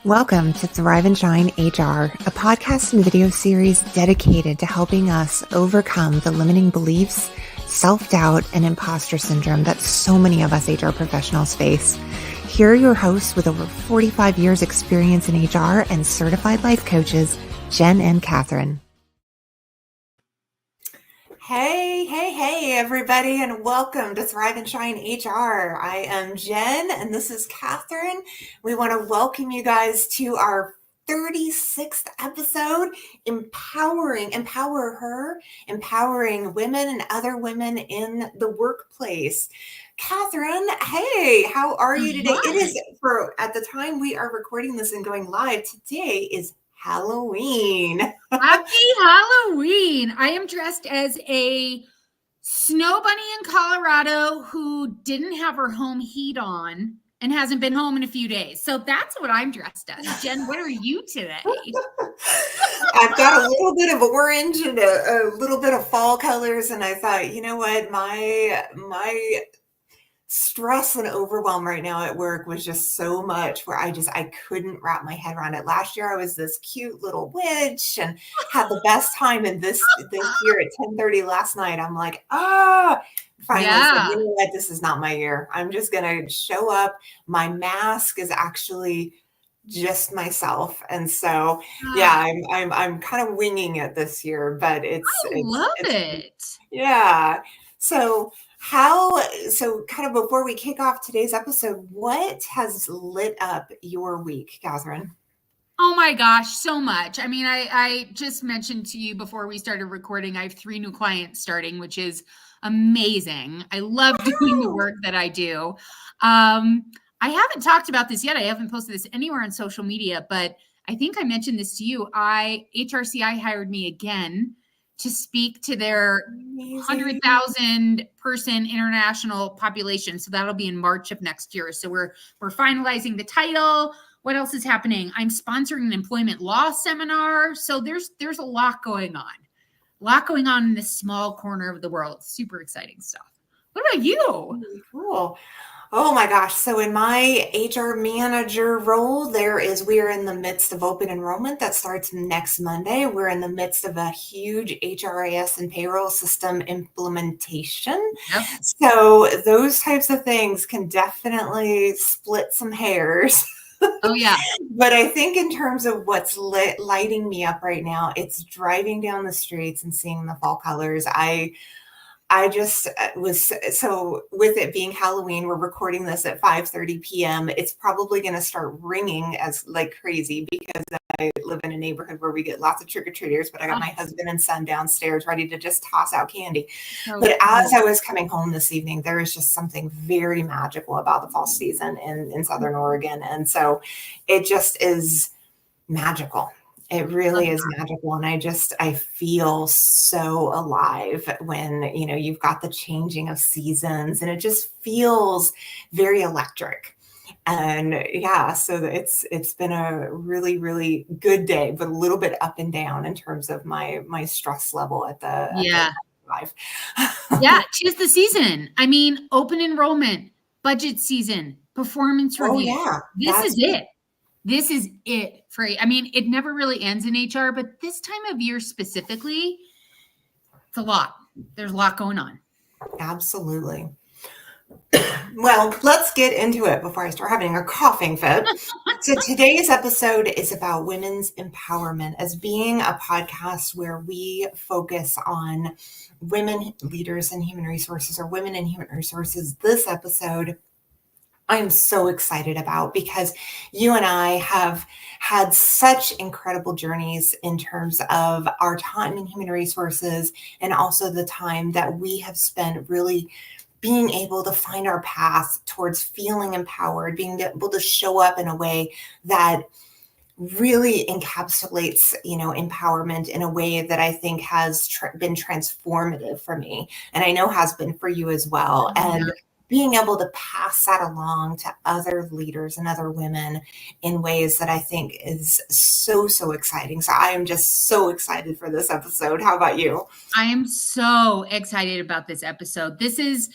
Welcome to Thrive and Shine HR, a podcast and video series dedicated to helping us overcome the limiting beliefs, self-doubt, and imposter syndrome that so many of us HR professionals face. Here are your hosts with over 45 years experience in HR and certified life coaches, Jen and Katherine. Hey, everybody, and welcome to Thrive and Shine HR. I am Jen, and this is Katherine. We want to welcome you guys to our 36th episode, EmpowerHER, empowering women and other women in the workplace. Katherine, hey, how are you today? Hi. It is, at the time we are recording this and going live, today is Halloween. Happy Halloween. I am dressed as a snow bunny in Colorado who didn't have her home heat on and hasn't been home in a few days. So that's what I'm dressed as. Jen, what are you today? I've got a little bit of orange and a little bit of fall colors. And I thought, you know what, my stress and overwhelm right now at work was just so much where I couldn't wrap my head around it. Last year I was this cute little witch and had the best time, and this year at 10:30 last night I'm like, finally said, you know what, this is not my year. I'm just gonna show up. My mask is actually just myself, and so I'm kind of winging it this year, but I love it. Yeah. So kind of before we kick off today's episode, what has lit up your week, Katherine? Oh my gosh, so much. I mean, I just mentioned to you before we started recording, I have 3 new clients starting, which is amazing. I love doing the work that I do. I haven't talked about this yet. I haven't posted this anywhere on social media, but I think I mentioned this to you. HRCI hired me again to speak to their 100,000 person international population. So that'll be in March of next year. So we're finalizing the title. What else is happening? I'm sponsoring an employment law seminar. So there's a lot going on. A lot going on in this small corner of the world. Super exciting stuff. What about you? Cool. Oh my gosh. So in my HR manager role, we are in the midst of open enrollment that starts next Monday. We're in the midst of a huge HRIS and payroll system implementation. Yep. So those types of things can definitely split some hairs. Oh yeah. But I think in terms of what's lighting me up right now, it's driving down the streets and seeing the fall colors. I just was, so with it being Halloween, we're recording this at 5:30 p.m. It's probably going to start ringing as like crazy because I live in a neighborhood where we get lots of trick-or-treaters, but I got my husband and son downstairs ready to just toss out candy. But as I was coming home this evening, there is just something very magical about the fall season in Southern Oregon. And so it just is magical. It really is magical. And I feel so alive when, you've got the changing of seasons, and it just feels very electric. And so it's been a really, really good day, but a little bit up and down in terms of my stress level at the live. Yeah, 'tis the season. I mean, open enrollment, budget season, performance review. Oh, yeah. This is it. This is it for, I mean, it never really ends in HR, but this time of year specifically, it's a lot. There's a lot going on. Absolutely. Well, let's get into it before I start having a coughing fit. So today's episode is about women's empowerment, as being a podcast where we focus on women leaders in human resources, or women in human resources. This episode I'm so excited about because you and I have had such incredible journeys in terms of our time in human resources, and also the time that we have spent really being able to find our path towards feeling empowered, being able to show up in a way that really encapsulates, empowerment in a way that I think has been transformative for me, and I know has been for you as well. And being able to pass that along to other leaders and other women in ways that I think is so, so exciting. So I am just so excited for this episode. How about you? I am so excited about this episode. This is,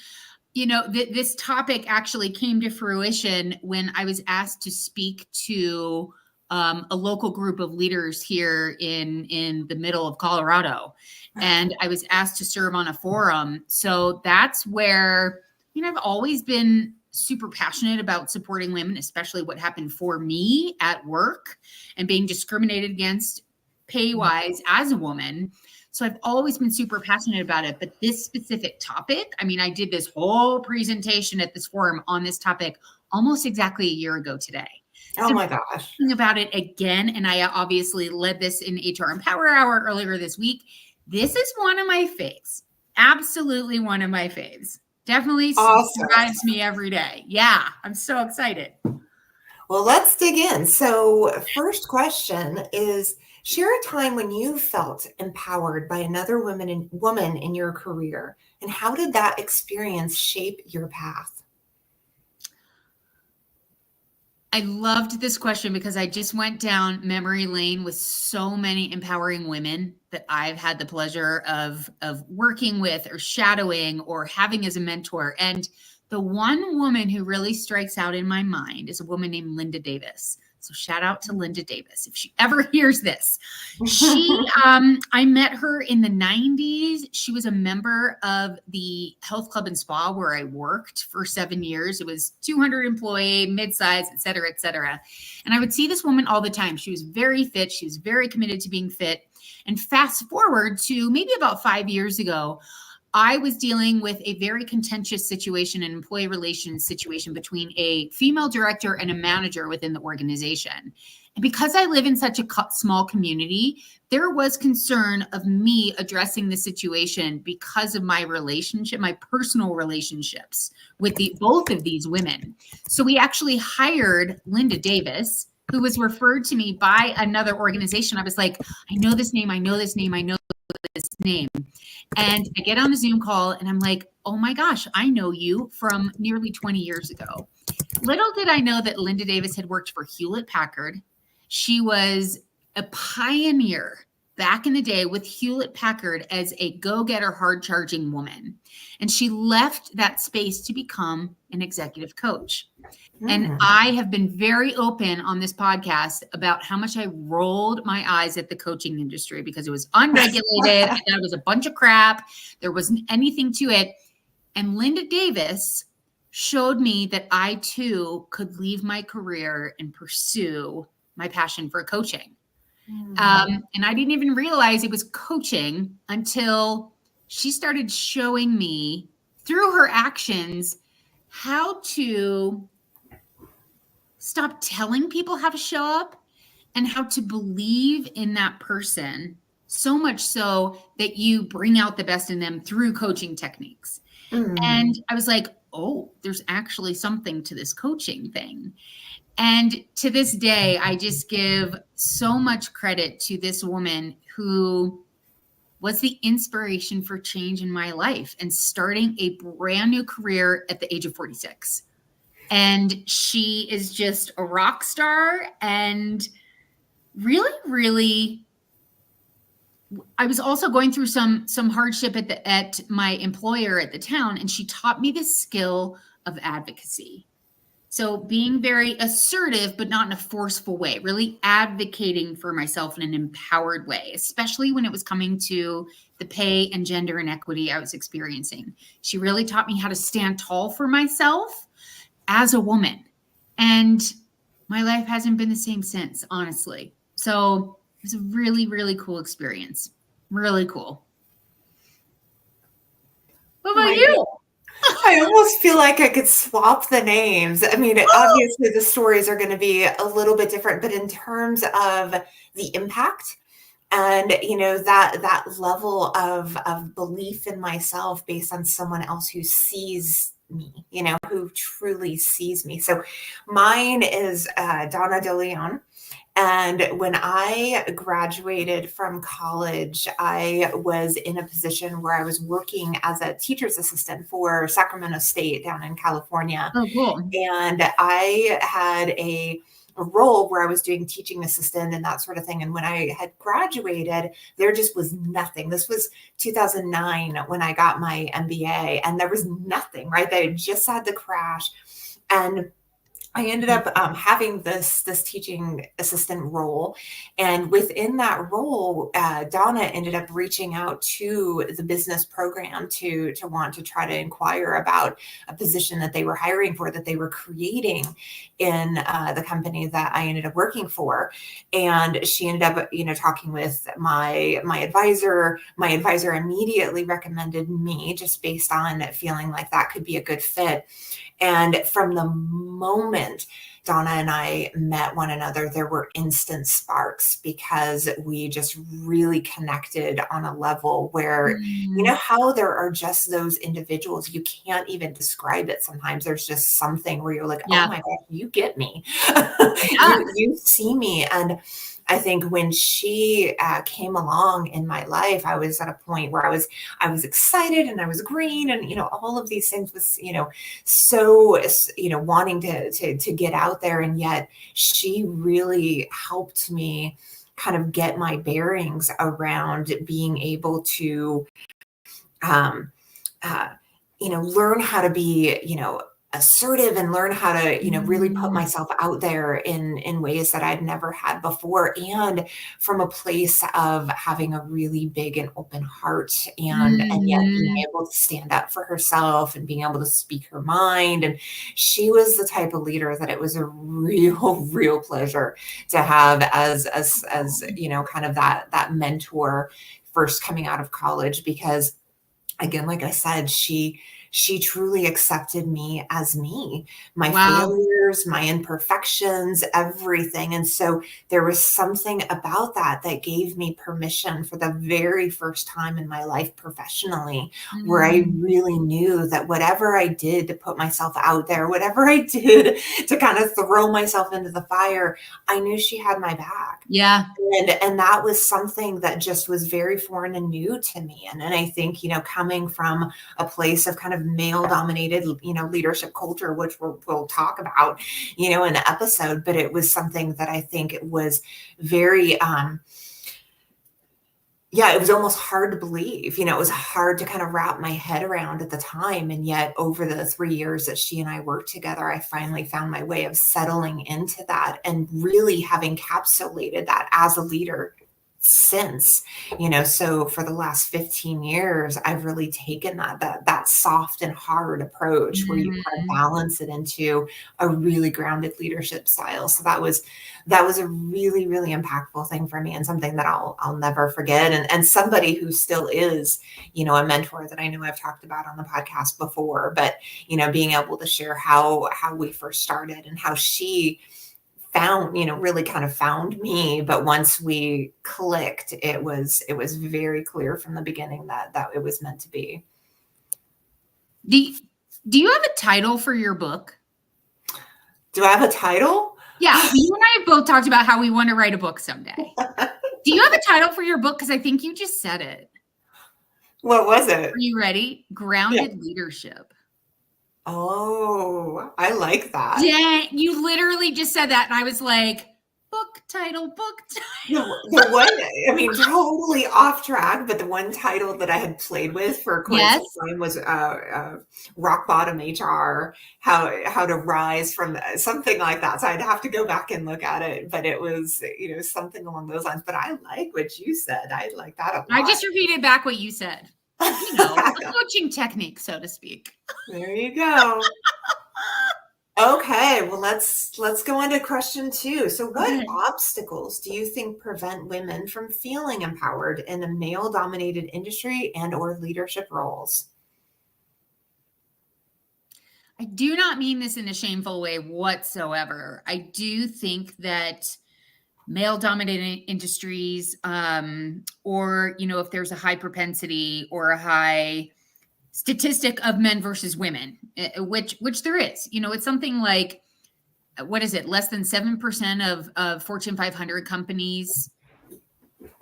this topic actually came to fruition when I was asked to speak to a local group of leaders here in the middle of Colorado. And I was asked to serve on a forum. So that's where, I've always been super passionate about supporting women, especially what happened for me at work and being discriminated against pay-wise as a woman. So I've always been super passionate about it. But this specific topic, I did this whole presentation at this forum on this topic almost exactly a year ago today. Oh my gosh. Thinking about it again, and I obviously led this in HR Empower Hour earlier this week. This is one of my faves. Absolutely one of my faves. Definitely Awesome. drives me every day. Yeah, I'm so excited. Well, let's dig in. So first question is, share a time when you felt empowered by another woman in your career, and how did that experience shape your path? I loved this question because I just went down memory lane with so many empowering women that I've had the pleasure of working with or shadowing or having as a mentor. And the one woman who really strikes out in my mind is a woman named Linda Davis. So shout out to Linda Davis if she ever hears this. I met her in the 90s. She was a member of the health club and spa where I worked for 7 years. It was 200 employee, mid-size, et cetera, et cetera. And I would see this woman all the time. She was very fit. She was very committed to being fit. And fast forward to maybe about 5 years ago, I was dealing with a very contentious situation, an employee relations situation between a female director and a manager within the organization. And because I live in such a small community, there was concern of me addressing the situation because of my relationship, my personal relationships with both of these women. So we actually hired Linda Davis, who was referred to me by another organization. I was like, I know this name, I know this name, I know this name. And I get on a Zoom call and I'm like, oh my gosh, I know you from nearly 20 years ago. Little did I know that Linda Davis had worked for Hewlett Packard. She was a pioneer back in the day with Hewlett Packard as a go-getter, hard-charging woman. And she left that space to become an executive coach. And I have been very open on this podcast about how much I rolled my eyes at the coaching industry because it was unregulated. I thought it was a bunch of crap. There wasn't anything to it. And Linda Davis showed me that I too could leave my career and pursue my passion for coaching. And I didn't even realize it was coaching until she started showing me through her actions how to stop telling people how to show up and how to believe in that person, so much so that you bring out the best in them through coaching techniques. And I was like, oh, there's actually something to this coaching thing. And to this day, I just give so much credit to this woman who was the inspiration for change in my life and starting a brand new career at the age of 46. And she is just a rock star and really, really, I was also going through some hardship at my employer at the town, and she taught me the skill of advocacy. So being very assertive, but not in a forceful way, really advocating for myself in an empowered way, especially when it was coming to the pay and gender inequity I was experiencing. She really taught me how to stand tall for myself as a woman. And my life hasn't been the same since, honestly. So it was a really, really cool experience. Really cool. What about you? I almost feel like I could swap the names. I mean, obviously the stories are going to be a little bit different, but in terms of the impact and, that level of belief in myself based on someone else who sees me, who truly sees me. So mine is Donna DeLeon. And when I graduated from college, I was in a position where I was working as a teacher's assistant for Sacramento State down in California. Oh, cool. And I had a role where I was doing teaching assistant and that sort of thing. And when I had graduated, there just was nothing. This was 2009 when I got my MBA, and there was nothing, right? They had just had the crash. And I ended up having this teaching assistant role, and within that role, Donna ended up reaching out to the business program to want to try to inquire about a position that they were hiring for, that they were creating in the company that I ended up working for. And she ended up, talking with my advisor. My advisor immediately recommended me, just based on feeling like that could be a good fit. And from the moment Donna and I met one another, there were instant sparks, because we just really connected on a level where, you know, Mm, how there are just those individuals, you can't even describe it. Sometimes there's just something where you're like, oh yeah. my gosh, you get me. Yeah. You see me. And I think when she came along in my life, I was at a point where I was excited and I was green, and all of these things was so wanting to get out there, and yet she really helped me kind of get my bearings around being able to um, uh, learn how to be, assertive, and learn how to, really put Mm, myself out there in ways that I'd never had before. And from a place of having a really big and open heart, and yet being mhm. able to stand up for herself and being able to speak her mind. And she was the type of leader that it was a real, real pleasure to have as kind of that mentor first coming out of college, because again, like I said, she truly accepted me as me, my Wow. failures, my imperfections, everything. And so there was something about that that gave me permission for the very first time in my life professionally, where I Mm, really knew that whatever I did to put myself out there, whatever I did to kind of throw myself into the fire, I knew she had my back. yeah. And that was something that just was very foreign and new to me. And I think, coming from a place of kind of male dominated, leadership culture, which we'll talk about, in the episode, but it was something that I think it was very, yeah, it was almost hard to believe. It was hard to kind of wrap my head around at the time. And yet, over the 3 years that she and I worked together, I finally found my way of settling into that and really having encapsulated that as a leader since. So for the last 15 years, I've really taken that soft and hard approach where you kind of Mhm. balance it into a really grounded leadership style. So that was a really, really impactful thing for me, and something that I'll never forget. And somebody who still is, a mentor that I know I've talked about on the podcast before, but being able to share how we first started and how she found, really kind of found me. But once we clicked, it was very clear from the beginning that it was meant to be. Do do you have a title for your book? Do I have a title? Yeah, you and I have both talked about how we want to write a book someday. Do you have a title for your book? Because I think you just said it. What was Are it? you ready? Yeah. Grounded leadership. Oh, I like that. Dang, you literally just said that, and I was like, book title, book title. The one, I mean, totally off track, but the one title that I had played with for quite some Yes. time was Rock Bottom HR, how to rise from something like that. So I'd have to go back and look at it, but it was, something along those lines. But I like what you said. I like that a I lot. just repeated back what you said. A coaching technique, so to speak. There you go. Okay, well let's go into question 2. So what Okay. obstacles do you think prevent women from feeling empowered in a male-dominated industry and or leadership roles? I do not mean this in a shameful way whatsoever. I do think that male dominated industries, or, if there's a high propensity or a high statistic of men versus women, which there is, it's something like, what is it? Less than 7% of Fortune 500 companies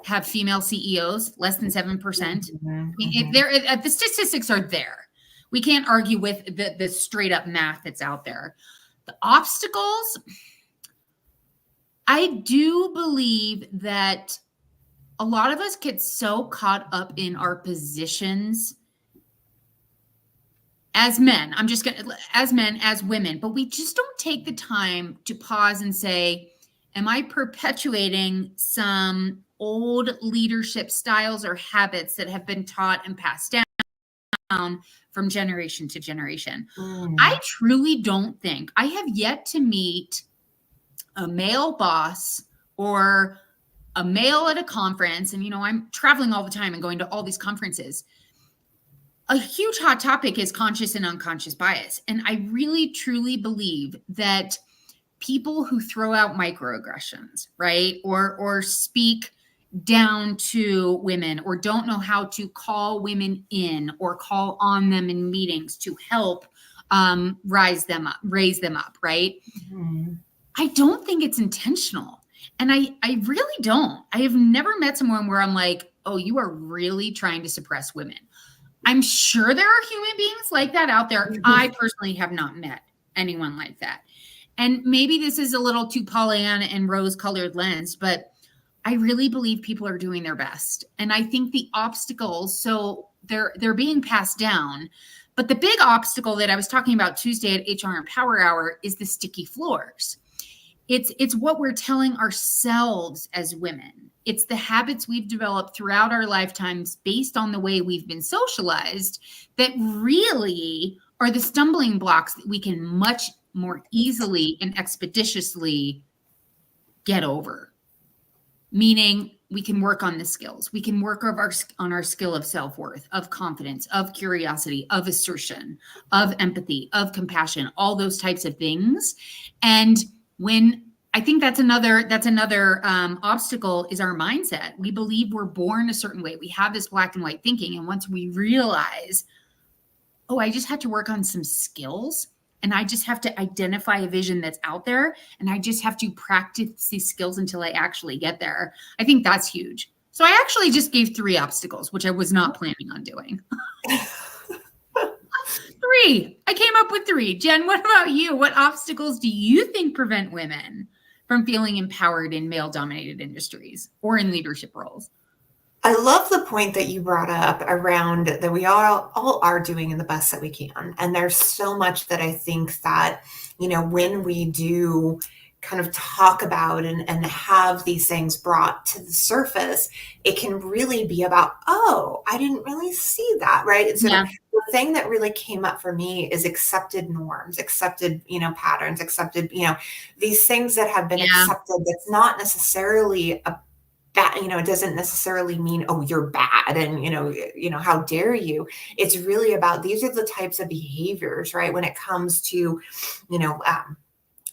have female CEOs, less than 7%. I Mhm, mean, mhm. the statistics are there. We can't argue with the straight up math that's out there. The obstacles, I do believe that a lot of us get so caught up in our positions as men, as men, as women, but we just don't take the time to pause and say, am I perpetuating some old leadership styles or habits that have been taught and passed down from generation to generation? I truly don't think I have yet to meet a male boss or a male at a conference. And, I'm traveling all the time and going to all these conferences. A huge hot topic is conscious and unconscious bias. And I really, truly believe that people who throw out microaggressions, right, or speak down to women, or don't know how to call women in or call on them in meetings to help raise them up, right? Mm-hmm. I don't think it's intentional. And I really don't. I have never met someone where I'm like, oh, you are really trying to suppress women. I'm sure there are human beings like that out there. I personally have not met anyone like that. And maybe this is a little too Pollyanna and rose-colored lens, but I really believe people are doing their best. And I think the obstacles, so they're being passed down. But the big obstacle that I was talking about Tuesday at HR Empower Hour is the sticky floors. It's what we're telling ourselves as women. It's the habits we've developed throughout our lifetimes based on the way we've been socialized that really are the stumbling blocks that we can much more easily and expeditiously get over. Meaning we can work on the skills. We can work on our skill of self-worth, of confidence, of curiosity, of assertion, of empathy, of compassion, all those types of things. And when I think that's another obstacle is our mindset. We believe we're born a certain way. We have this black and white thinking. And once we realize, oh, I just had to work on some skills, and I just have to identify a vision that's out there, and I just have to practice these skills until I actually get there. I think that's huge. So I actually just gave 3 obstacles, which I was not planning on doing. 3. I came up with 3. Jen, what about you? What obstacles do you think prevent women from feeling empowered in male-dominated industries or in leadership roles? I love the point that you brought up around that we all are doing the best that we can. And there's so much that I think that, when we do kind of talk about and have these things brought to the surface, it can really be about, oh, I didn't really see that, right? And so the thing that really came up for me is accepted norms, accepted, patterns, accepted, these things that have been accepted that's not necessarily a that, it doesn't necessarily mean, oh, you're bad and, how dare you? It's really about, these are the types of behaviors, right? When it comes to,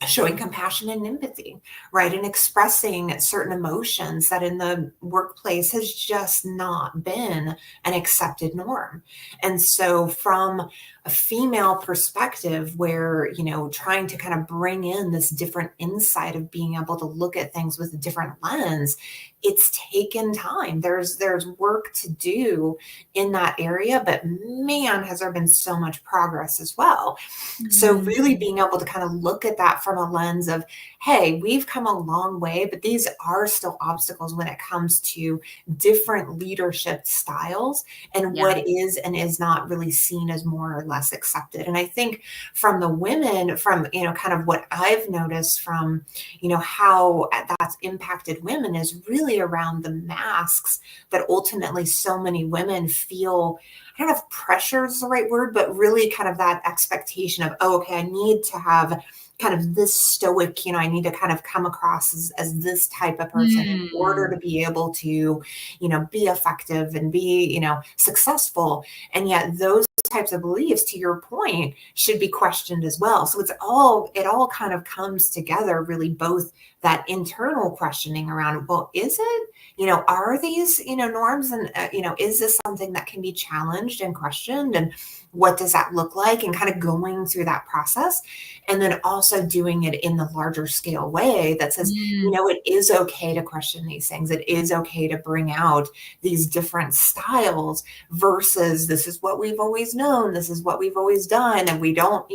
showing compassion and empathy, right? And expressing certain emotions that in the workplace has just not been an accepted norm. And so from a female perspective where, trying to kind of bring in this different insight of being able to look at things with a different lens, it's taken time. There's work to do in that area, but man, has there been so much progress as well. So really being able to kind of look at that from a lens of, hey, we've come a long way, but these are still obstacles when it comes to different leadership styles and what is and is not really seen as more or less accepted. And I think from the women, from, kind of what I've noticed from, how that's impacted women is really around the masks that ultimately so many women feel. I don't know if pressure is the right word, but really kind of that expectation of, oh, okay, I need to have kind of this stoic, I need to kind of come across as this type of person in order to be able to, be effective and be, successful. And yet those types of beliefs, to your point, should be questioned as well. So it all kind of comes together, really, both that internal questioning around, well, is it, are these, norms and, is this something that can be challenged and questioned? And what does that look like? And kind of going through that process. And then also doing it in the larger scale way that says, it is okay to question these things. It is okay to bring out these different styles versus this is what we've always known. This is what we've always done. And we don't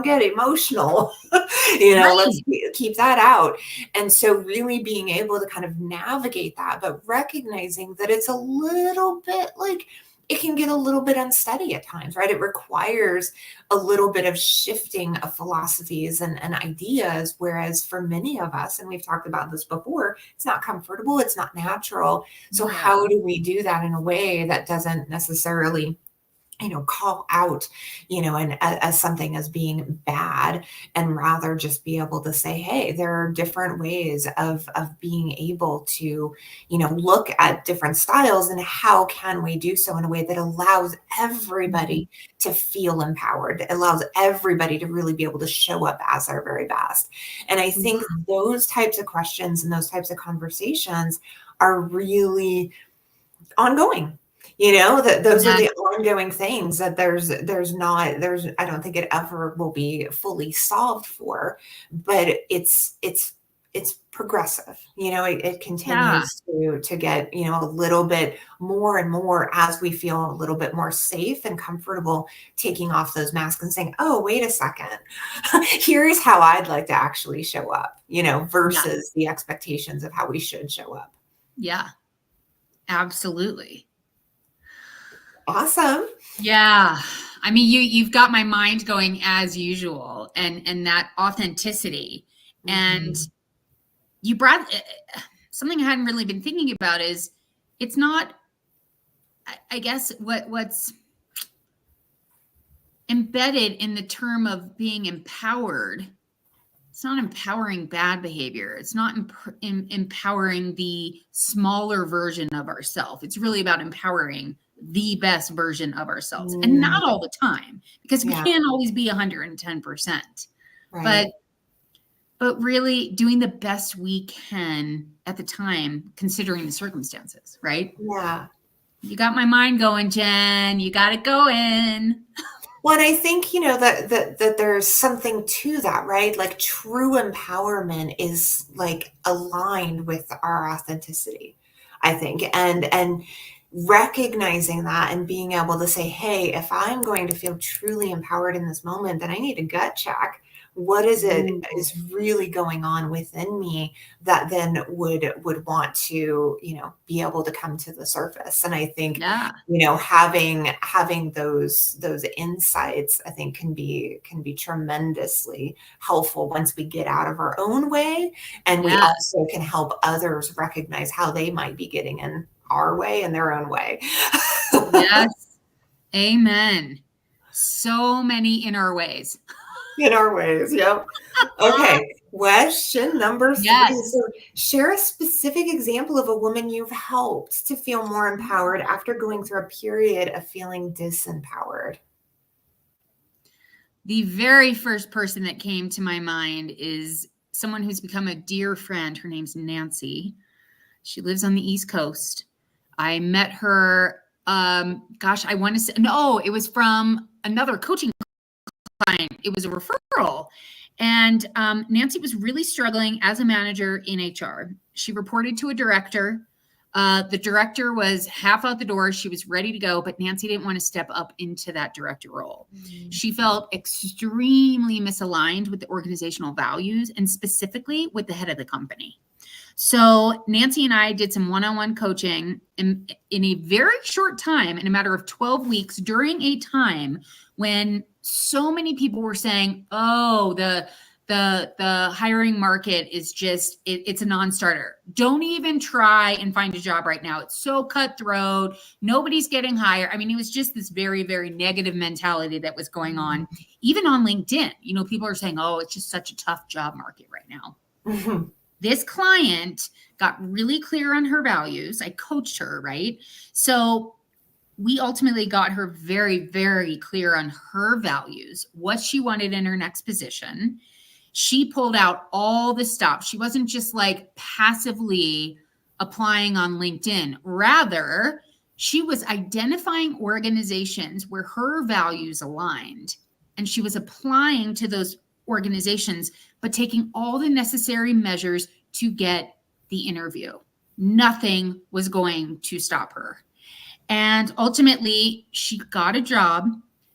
get emotional, let's keep that out. And so really being able to kind of navigate that, but recognizing that it's a little bit like, it can get a little bit unsteady at times, right? It requires a little bit of shifting of philosophies and ideas. Whereas for many of us, and we've talked about this before, it's not comfortable, it's not natural. So Yeah. how do we do that in a way that doesn't necessarily call out, and as something as being bad, and rather just be able to say, hey, there are different ways of being able to, look at different styles, and how can we do so in a way that allows everybody to feel empowered, allows everybody to really be able to show up as their very best. And I think those types of questions and those types of conversations are really ongoing. That those are the ongoing things that I don't think it ever will be fully solved for, but it's progressive. It continues to get, a little bit more and more as we feel a little bit more safe and comfortable taking off those masks and saying, oh, wait a second, here's how I'd like to actually show up, versus the expectations of how we should show up. Yeah, absolutely. Awesome. Yeah. I mean, you've got my mind going as usual, and that authenticity. And you brought something I hadn't really been thinking about is it's not, I guess what's embedded in the term of being empowered. It's not empowering bad behavior. It's not empowering the smaller version of ourselves. It's really about empowering the best version of ourselves, and not all the time, because we can't always be 110%. Right. But really doing the best we can at the time, considering the circumstances, right? Yeah. You got my mind going, Jen. You got it going. Well, and I think, that there's something to that, right? Like true empowerment is like aligned with our authenticity, I think. And recognizing that and being able to say, hey, if I'm going to feel truly empowered in this moment, then I need a gut check. What is it is really going on within me that then would want to, be able to come to the surface? And I think, having those insights, I think can be tremendously helpful once we get out of our own way. And we also can help others recognize how they might be getting in our way, in their own way. Yes. Amen. So many in our ways. In our ways. Yep. Okay. Question number 3. Yes. So share a specific example of a woman you've helped to feel more empowered after going through a period of feeling disempowered. The very first person that came to my mind is someone who's become a dear friend. Her name's Nancy. She lives on the East Coast. I met her, I want to say, no, it was from another coaching client. It was a referral. And Nancy was really struggling as a manager in HR. She reported to a director. The director was half out the door. She was ready to go, but Nancy didn't want to step up into that director role. She felt extremely misaligned with the organizational values, and specifically with the head of the company. So Nancy and I did some one-on-one coaching in a very short time, in a matter of 12 weeks, during a time when so many people were saying, oh, the hiring market is just, it's a non-starter. Don't even try and find a job right now. It's so cutthroat. Nobody's getting hired. I mean, it was just this very, very negative mentality that was going on. Even on LinkedIn, people are saying, oh, it's just such a tough job market right now. This client got really clear on her values. I coached her, right? So we ultimately got her very, very clear on her values, what she wanted in her next position. She pulled out all the stops. She wasn't just like passively applying on LinkedIn. Rather, she was identifying organizations where her values aligned, and she was applying to those organizations, but taking all the necessary measures to get the interview. Nothing was going to stop her. And ultimately, she got a job.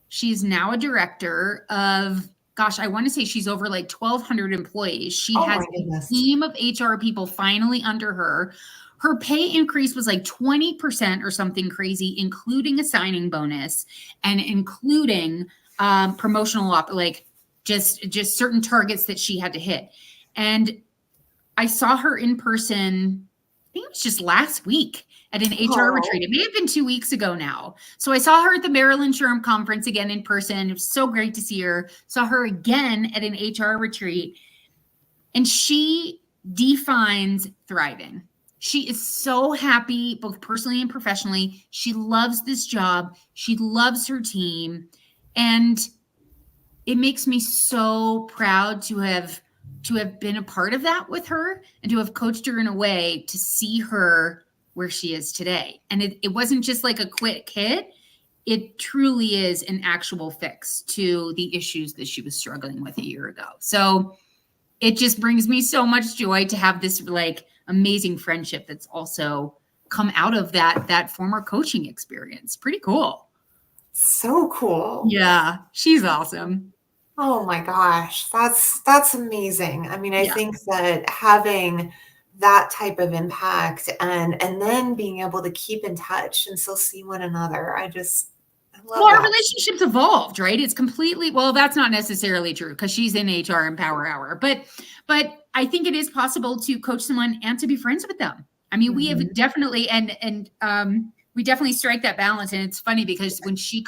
She's now a director of gosh, I want to say she's over like 1,200 employees. She Oh has my a goodness. team of HR people finally under her. Her pay increase was like 20% or something crazy, including a signing bonus and including promotional like just certain targets that she had to hit. And I saw her in person, I think it was just last week at an HR retreat. Oh, It may have been 2 weeks ago now. So I saw her at the Maryland SHRM conference again in person. It was so great to see her. Saw her again at an HR retreat. And she defines thriving. She is so happy, both personally and professionally. She loves this job. She loves her team. And it makes me so proud to have been a part of that with her and to have coached her in a way to see her where she is today. And it wasn't just like a quick hit. It truly is an actual fix to the issues that she was struggling with a year ago. So it just brings me so much joy to have this like amazing friendship that's also come out of that former coaching experience. Pretty cool. so cool. Yeah, she's awesome. Oh my gosh, that's amazing. I mean, I Yeah. think that having that type of impact and then being able to keep in touch and still see one another, I love Well, our that. relationship's evolved, right? It's completely, well, that's not necessarily true because she's in HR Empower Hour, but I think it is possible to coach someone and to be friends with them. I mean, we have Mhm. definitely we definitely strike that balance. And it's funny because when she's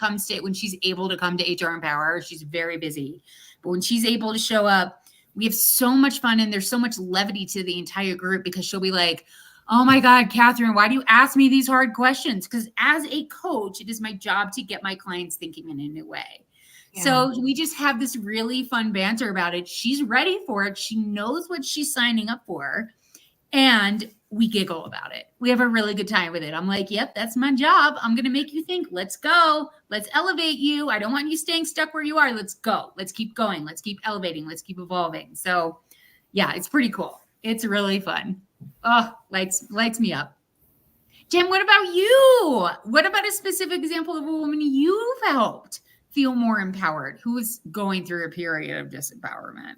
able to come to HR Empower, she's very busy. But when she's able to show up, we have so much fun and there's so much levity to the entire group because she'll be like, oh my God, Katherine, why do you ask me these hard questions? Because as a coach, it is my job to get my clients thinking in a new way. Yeah. So we just have this really fun banter about it. She's ready for it. She knows what she's signing up for. And we giggle about it. We have a really good time with it. I'm like, yep, that's my job. I'm going to make you think. Let's go. Let's elevate you. I don't want you staying stuck where you are. Let's go. Let's keep going. Let's keep elevating. Let's keep evolving. So yeah, it's pretty cool. It's really fun. Oh, lights me up. Jim, what about you? What about a specific example of a woman you've helped feel more empowered who is going through a period of disempowerment?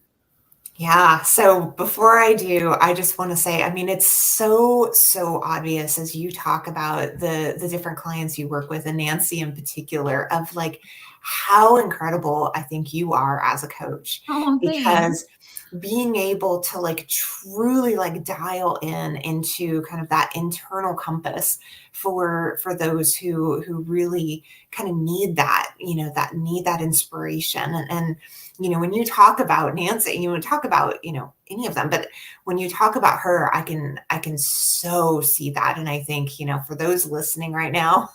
Yeah. So before I do, I just want to say, I mean, it's so obvious as you talk about the different clients you work with, and Nancy in particular, of like how incredible I think you are as a coach, Oh, thanks. because being able to like truly like dial in into kind of that internal compass for those who really kind of need that, that need that inspiration. And when you talk about Nancy, you would talk about, any of them, but when you talk about her, I can so see that. And I think, for those listening right now,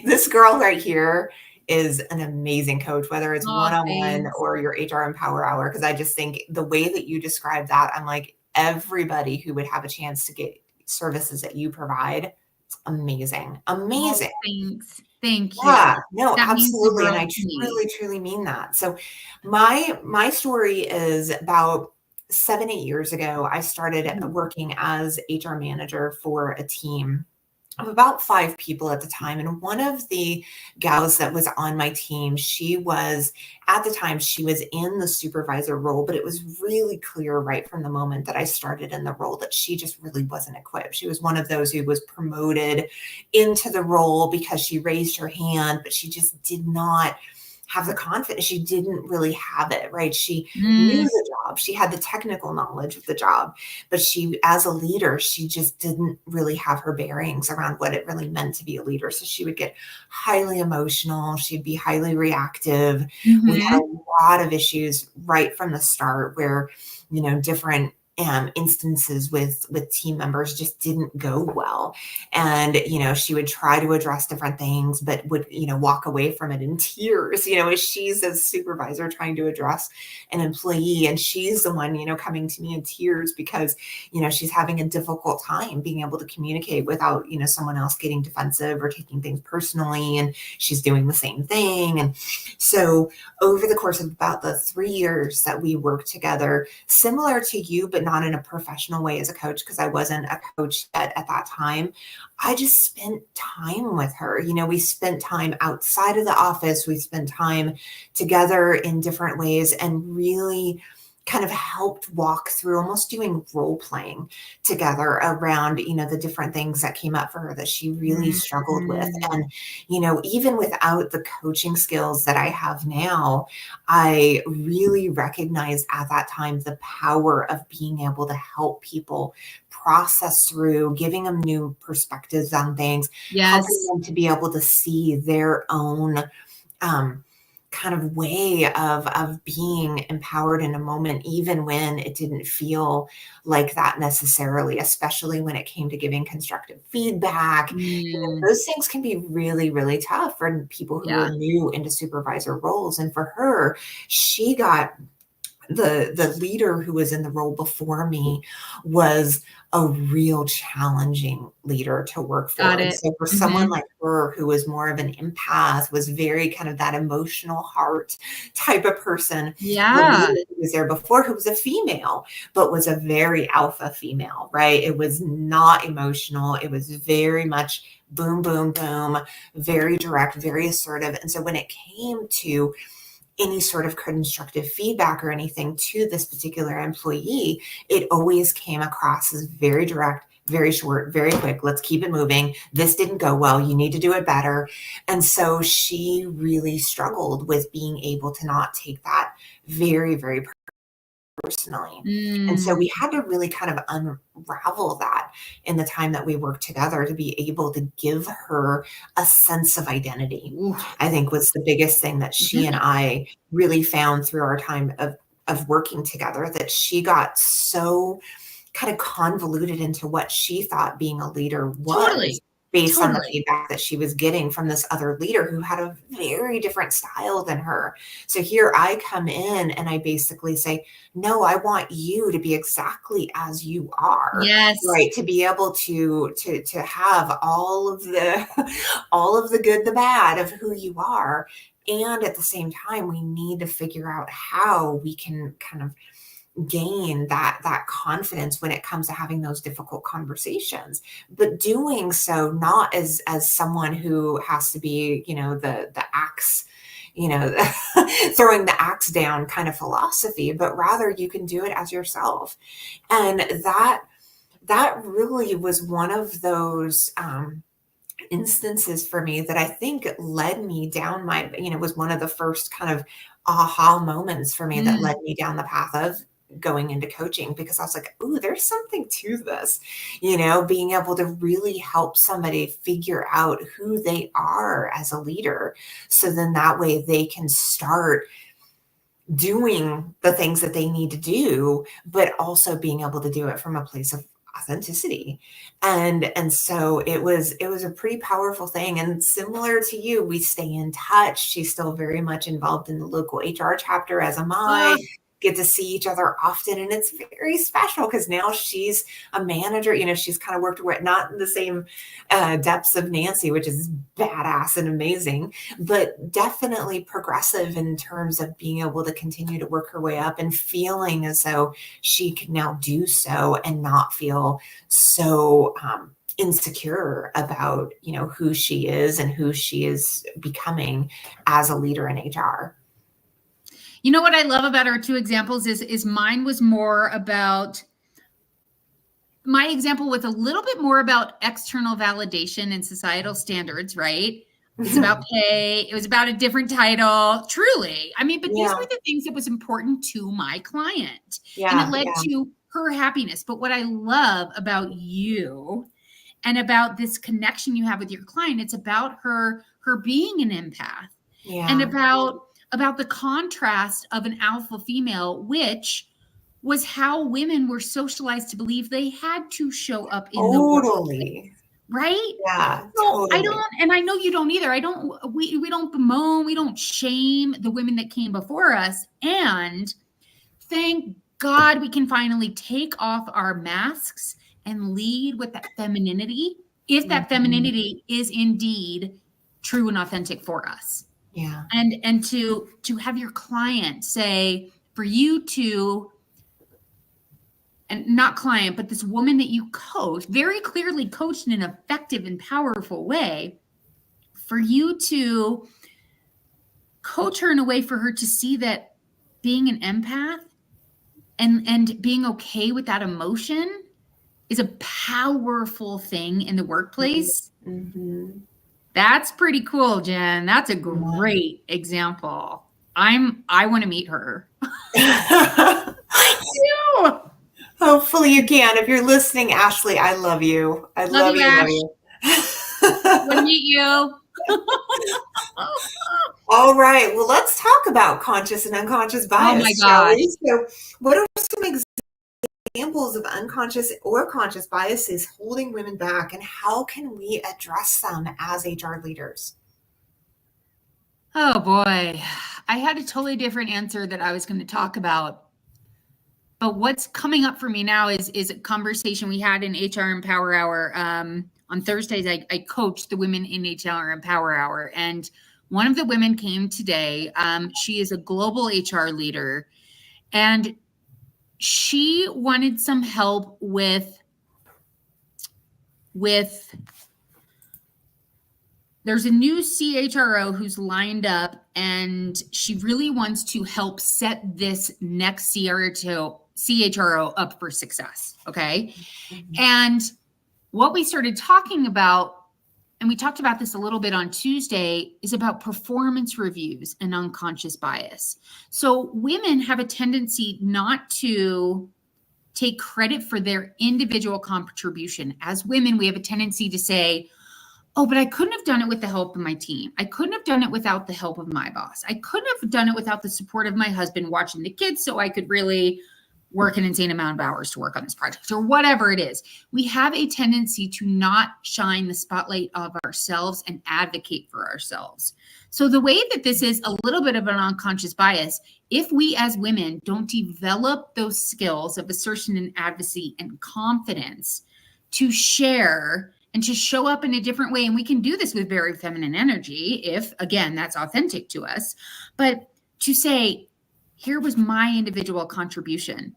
this girl right here is an amazing coach, whether it's Oh, one-on-one thanks. or your HR Empower Hour. Cause I just think the way that you describe that, I'm like, everybody who would have a chance to get services that you provide, it's amazing. Oh, Amazing. thanks. Thank you. Yeah, no, That means the absolutely, and world I to me. truly mean that. So my story is about 7, 8 years ago, I started Mhm. working as HR manager for a team of about 5 people at the time, and one of the gals that was on my team, at the time, she was in the supervisor role, but it was really clear right from the moment that I started in the role that she just really wasn't equipped. She was one of those who was promoted into the role because she raised her hand, but she just did not have the confidence. She didn't really have it, right? She knew Mm, the job. She had the technical knowledge of the job, but she, as a leader, she just didn't really have her bearings around what it really meant to be a leader. So she would get highly emotional. She'd be highly reactive. We had mhm. a lot of issues right from the start where, different instances with team members just didn't go well. And, she would try to address different things, but would, walk away from it in tears, as she's a supervisor trying to address an employee. And she's the one, coming to me in tears because, she's having a difficult time being able to communicate without, someone else getting defensive or taking things personally. And she's doing the same thing. And so over the course of about the 3 years that we worked together, similar to you, but not in a professional way as a coach because I wasn't a coach yet at that time. I just spent time with her. We spent time outside of the office. We spent time together in different ways and really kind of helped walk through almost doing role playing together around, the different things that came up for her that she really struggled with. And, even without the coaching skills that I have now, I really recognized at that time the power of being able to help people process through, giving them new perspectives on things, helping Yes. them to be able to see their own kind of way of being empowered in a moment, even when it didn't feel like that necessarily, especially when it came to giving constructive feedback. Those things can be really, really tough for people who are Yeah. new into supervisor roles. And for her, she got the leader who was in the role before me was a real challenging leader to work for. Got And it. so for someone like her who was more of an empath, was very kind of that emotional heart type of person, the Yeah. leader who was there before, who was a female, but was a very alpha female, right? It was not emotional. It was very much boom, boom, boom, very direct, very assertive. And so when it came to any sort of constructive feedback or anything to this particular employee, it always came across as very direct, very short, very quick. Let's keep it moving. This didn't go well. You need to do it better. And so she really struggled with being able to not take that very, very personally. And so we had to really kind of unravel that in the time that we worked together to be able to give her a sense of identity. I think was the biggest thing that she and I really found through our time of working together, that she got so kind of convoluted into what she thought being a leader was, based on the feedback that she was getting from this other leader who had a very different style than her. So here I come in and I basically say, no, I want you to be exactly as you are, Yes. right? To be able to have all of the all of the good, the bad of who you are. And at the same time, we need to figure out how we can kind of gain that confidence when it comes to having those difficult conversations, but doing so not as someone who has to be, the axe, throwing the axe down kind of philosophy, but rather you can do it as yourself. And that really was one of those instances for me that I think led me down was one of the first kind of aha moments for me that led me down the path of going into coaching, because I was like, ooh, there's something to this, being able to really help somebody figure out who they are as a leader. So then that way they can start doing the things that they need to do, but also being able to do it from a place of authenticity. And so it was a pretty powerful thing. And similar to you, we stay in touch. She's still very much involved in the local HR chapter, as am I. Get to see each other often, and it's very special because now she's a manager. She's kind of worked with, not in the same depths of Nancy, which is badass and amazing, but definitely progressive in terms of being able to continue to work her way up and feeling as though she can now do so and not feel so insecure about who she is and who she is becoming as a leader in HR. You know what I love about our two examples is mine was more about, my example with a little bit more about external validation and societal standards, right? It's about pay. It was about a different title, truly. I mean, but these were the things that was important to my client. And it led to her happiness. But what I love about you and about this connection you have with your client, it's about her being an empath. And about the contrast of an alpha female, which was how women were socialized to believe they had to show up in the workplace, right? Yeah, So I totally. don't, and I know you don't either. We don't bemoan, we don't shame the women that came before us. And thank God we can finally take off our masks and lead with that femininity, if that femininity is indeed true and authentic for us. Yeah. And to have your client say, for you to and not client, but this woman that you coach, very clearly coached in an effective and powerful way, for you to coach her in a way for her to see that being an empath and being okay with that emotion is a powerful thing in the workplace. Mm-hmm. That's pretty cool, Jen. That's a great example. I want to meet her. I do. Hopefully you can. If you're listening, Ashley, I love you. I Love you, Ash. love you. Want to meet you. All right. Well, let's talk about conscious and unconscious bias, Oh my shall gosh. we? So, what are some examples of unconscious or conscious biases holding women back, and how can we address them as HR leaders? Oh boy. I had a totally different answer that I was going to talk about. But what's coming up for me now is a conversation we had in HR Empower Hour. On Thursdays, I coach the women in HR Empower Hour. And one of the women came today. She is a global HR leader. And she wanted some help with there's a new CHRO who's lined up, and she really wants to help set this next CHRO up for success. Okay. Mm-hmm. And what we started talking about, and we talked about this a little bit on Tuesday, is about performance reviews and unconscious bias. So women have a tendency not to take credit for their individual contribution. As women, we have a tendency to say, oh, but I couldn't have done it with the help of my team. I couldn't have done it without the help of my boss. I couldn't have done it without the support of my husband watching the kids so I could really work an insane amount of hours to work on this project, or whatever it is. We have a tendency to not shine the spotlight of ourselves and advocate for ourselves. So the way that this is a little bit of an unconscious bias, if we as women don't develop those skills of assertion and advocacy and confidence to share and to show up in a different way. And we can do this with very feminine energy if, again, that's authentic to us. But to say, here was my individual contribution,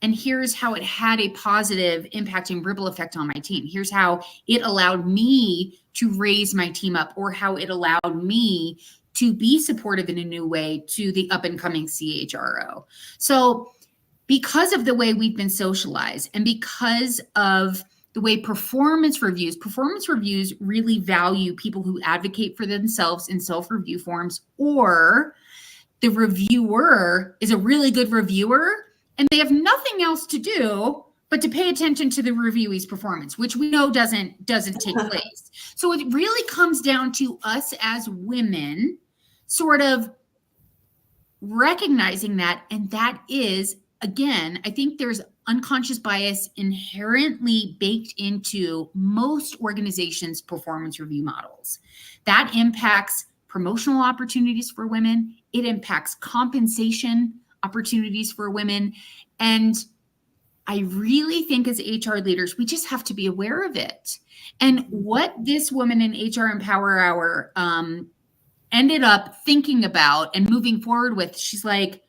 and here's how it had a positive impact and ripple effect on my team. Here's how it allowed me to raise my team up, or how it allowed me to be supportive in a new way to the up and coming CHRO. So because of the way we've been socialized, and because of the way performance reviews really value people who advocate for themselves in self-review forms, or the reviewer is a really good reviewer and they have nothing else to do but to pay attention to the reviewee's performance, which we know doesn't take place. So it really comes down to us as women sort of recognizing that. And that is, again, I think there's unconscious bias inherently baked into most organizations' performance review models. That impacts promotional opportunities for women. It impacts compensation opportunities for women. And I really think as HR leaders, we just have to be aware of it. And what this woman in HR Empower Hour ended up thinking about and moving forward with, she's like,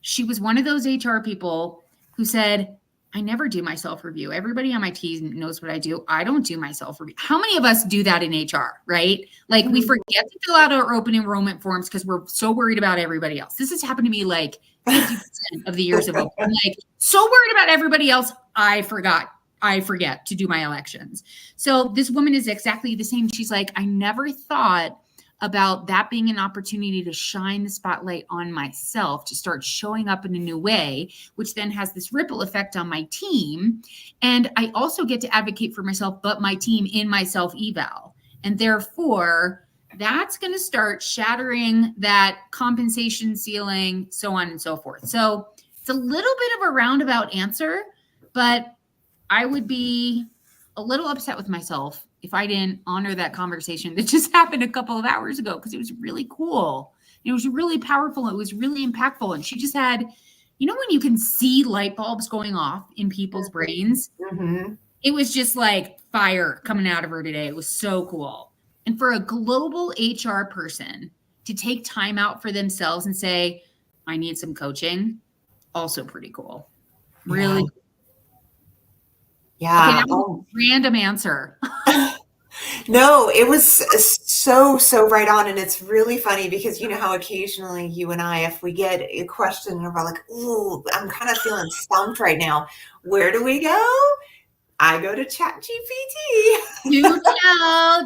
she was one of those HR people who said, I never do my self-review. Everybody on my team knows what I do. I don't do my self-review. How many of us do that in HR, right? Like we forget to fill out our open enrollment forms because we're so worried about everybody else. This has happened to me like 50% of the years of open. I'm like so worried about everybody else. I forget to do my elections. So this woman is exactly the same. She's like, I never thought about that being an opportunity to shine the spotlight on myself, to start showing up in a new way, which then has this ripple effect on my team. And I also get to advocate for myself, but my team in my self-eval. And therefore, that's going to start shattering that compensation ceiling, so on and so forth. So it's a little bit of a roundabout answer, but I would be a little upset with myself if I didn't honor that conversation that just happened a couple of hours ago, because it was really cool. It was really powerful. It was really impactful. And she just had, you know, when you can see light bulbs going off in people's brains, it was just like fire coming out of her today. It was so cool. And for a global HR person to take time out for themselves and say, I need some coaching, also pretty cool. Really cool. Okay, Yeah. that was a random answer. No, it was so right on. And it's really funny because you know how occasionally you and I, if we get a question and we're like, ooh, I'm kind of feeling stumped right now. Where do we go? I go to ChatGPT.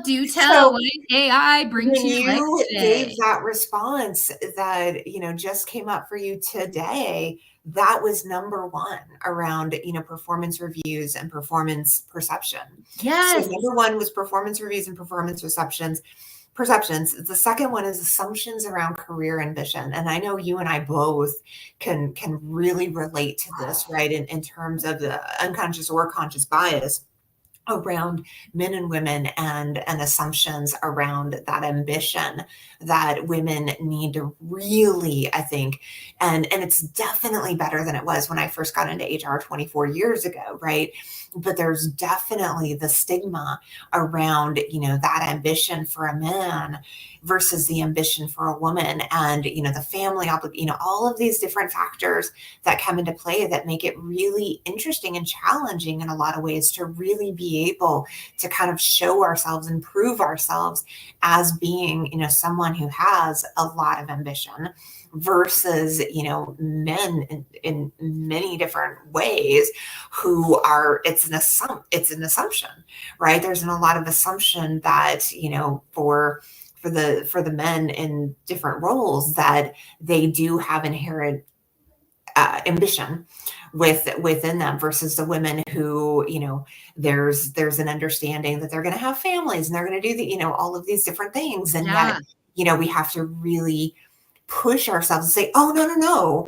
Do tell. So What did AI bring when to your life you gave today? that response that, just came up for you today, that was number one around, performance reviews and performance perception. So Yes. number one was performance reviews and perceptions. The second one is assumptions around career ambition. And I know you and I both can really relate to this, right? In terms of the unconscious or conscious bias around men and women and assumptions around that ambition that women need to really, I think, and it's definitely better than it was when I first got into HR 24 years ago, right? But there's definitely the stigma around, that ambition for a man versus the ambition for a woman, and the family all of these different factors that come into play that make it really interesting and challenging in a lot of ways to really be able to kind of show ourselves and prove ourselves as being, someone who has a lot of ambition versus, men in many different ways who are, it's an assumption, right? There's a lot of assumption that, for the men in different roles that they do have inherent ambition within them versus the women who there's an understanding that they're going to have families and they're going to do all of these different things, and yet Yeah. we have to really push ourselves and say, oh, no, no, no.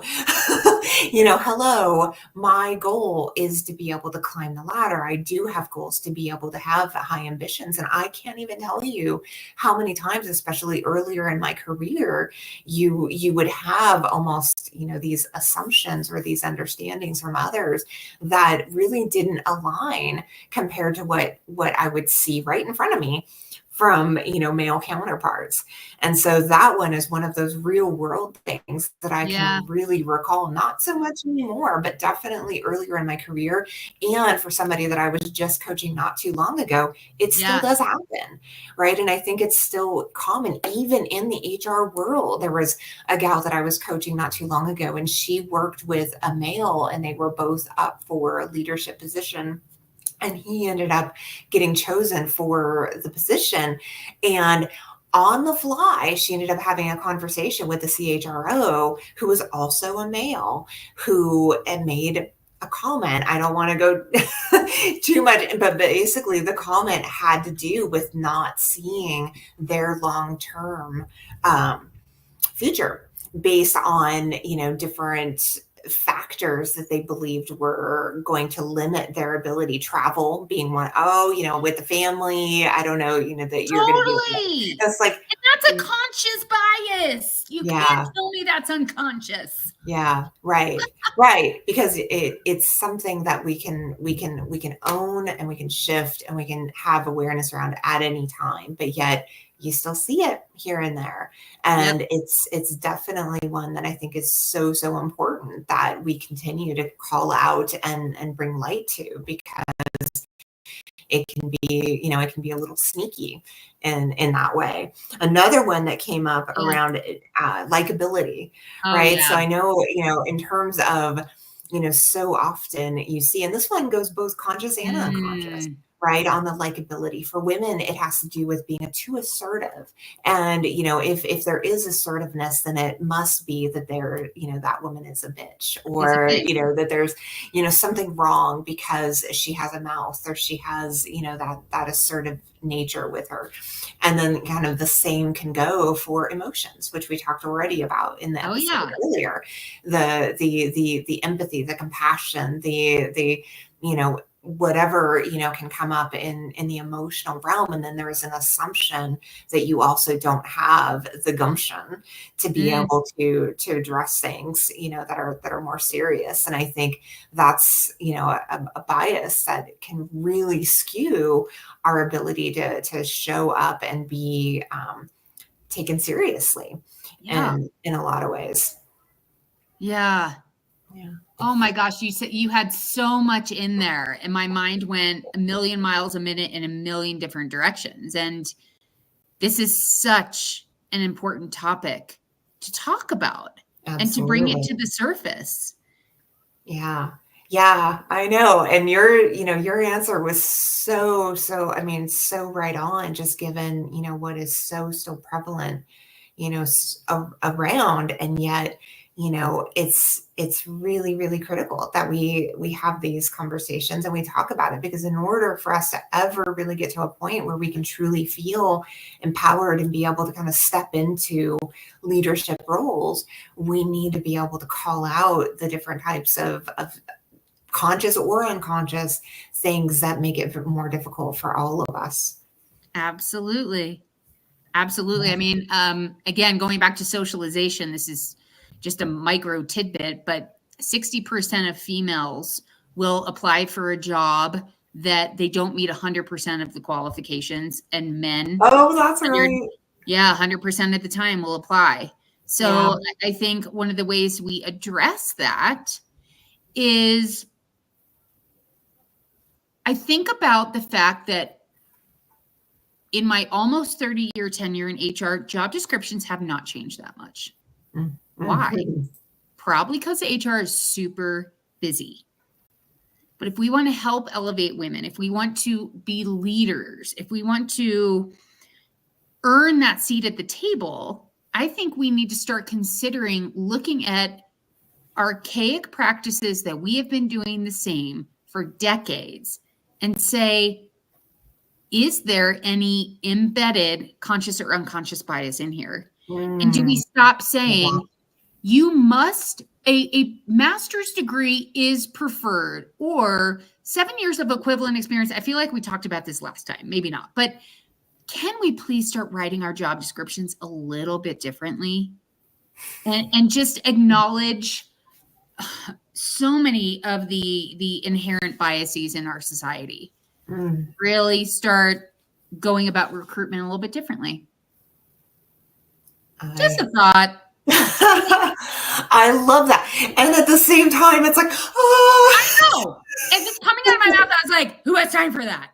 Hello, my goal is to be able to climb the ladder. I do have goals to be able to have high ambitions. And I can't even tell you how many times, especially earlier in my career, you would have almost, these assumptions or these understandings from others that really didn't align compared to what I would see right in front of me from male counterparts. And so that one is one of those real world things that I Yeah. can really recall, not so much anymore, but definitely earlier in my career. And for somebody that I was just coaching not too long ago, it still Yeah. does happen, right? And I think it's still common even in the HR world. There was a gal that I was coaching not too long ago, and she worked with a male, and they were both up for a leadership position, and he ended up getting chosen for the position. And on the fly, she ended up having a conversation with the CHRO, who was also a male, who had made a comment. I don't want to go too much, but basically the comment had to do with not seeing their long-term future based on, different factors that they believed were going to limit their ability. Travel being one. Oh, with the family, I don't know, that you're going to be able to. Totally. That's like, And that's a conscious bias. You can't yeah, tell me that's unconscious. yeah, right. Because it's something that we can own, and we can shift, and we can have awareness around at any time. But yet you still see it here and there, Yep. and it's definitely one that I think is so important that we continue to call out and bring light to, because it can be a little sneaky in that way. Another one that came up Yeah. around likability, Oh, right? So yeah. I know, in terms of, so often you see, and this one goes both conscious and unconscious, Mm. right? On the likability for women, it has to do with being too assertive. And, if there is assertiveness, then it must be that that woman is a bitch, Is a or, bit. that there's, something wrong because she has a mouth, or she has, that assertive nature with her. And then kind of the same can go for emotions, which we talked already about in the Oh, episode yeah. earlier. The empathy, the compassion, the whatever can come up in the emotional realm. And then there's an assumption that you also don't have the gumption to be Mm. able to address things that are more serious. And I think that's a bias that can really skew our ability to show up and be taken seriously Yeah. in a lot of ways. Yeah. Yeah. Oh my gosh, you said you had so much in there, and my mind went a million miles a minute in a million different directions. And this is such an important topic to talk about and to bring it Absolutely. to the surface. Yeah. Yeah, I know. And your answer was I mean, so right on, just given, what is so still prevalent, around. And yet, it's really, really critical that we have these conversations and we talk about it, because in order for us to ever really get to a point where we can truly feel empowered and be able to kind of step into leadership roles, we need to be able to call out the different types of conscious or unconscious things that make it more difficult for all of us. Absolutely. Absolutely. I mean, again, going back to socialization, this is just a micro tidbit, but 60% of females will apply for a job that they don't meet 100% of the qualifications, and men, Oh, that's 100, right. 100% of the time will apply. Yeah. So I think one of the ways we address that is, I think about the fact that in my almost 30-year tenure in HR, job descriptions have not changed that much. Why? Mm-hmm. Probably because HR is super busy. But if we want to help elevate women, if we want to be leaders, if we want to earn that seat at the table, I think we need to start considering looking at archaic practices that we have been doing the same for decades and say, is there any embedded conscious or unconscious bias in here? And do we stop saying, you must, a master's degree is preferred, or 7 years of equivalent experience? I feel like we talked about this last time, maybe not, but can we please start writing our job descriptions a little bit differently and just acknowledge so many of the inherent biases in our society? Really start going about recruitment a little bit differently. Just a thought. I love that. And at the same time, it's like, I know. As it's coming out of my mouth, I was like, who has time for that?